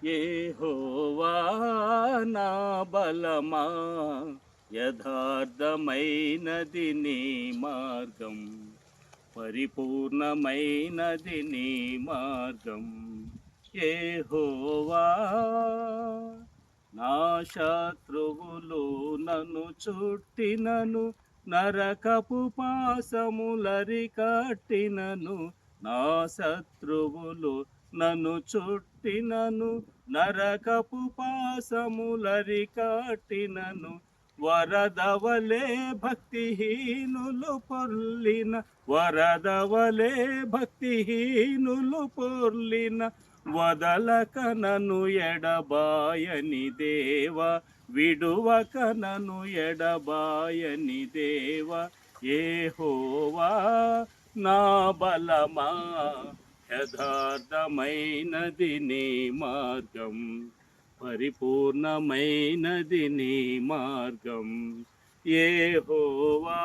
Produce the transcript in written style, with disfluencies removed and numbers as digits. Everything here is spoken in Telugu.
యెహోవా నా బలమా, యథార్థమైనది నీ మార్గం, పరిపూర్ణమైనది నీ మార్గం. యెహోవా నా శత్రువులు నన్ను చుట్టినను, నరకపు పాశములరికట్టినను. నా శత్రువులు నన్ను చుట్టినను, నరకపు పాశములరికట్టినను. వరదవలే భక్తిహీనులు పొర్లిన, వరదవలే భక్తిహీనులు పొర్లిన, వదలక నన్ను ఎడబాయని దేవా, విడువక నన్ను ఎడబాయని దేవా. యెహోవా నా బలమా, యథార్థమైనది నీ మార్గం, పరిపూర్ణమైనది నీ మార్గం. యెహోవా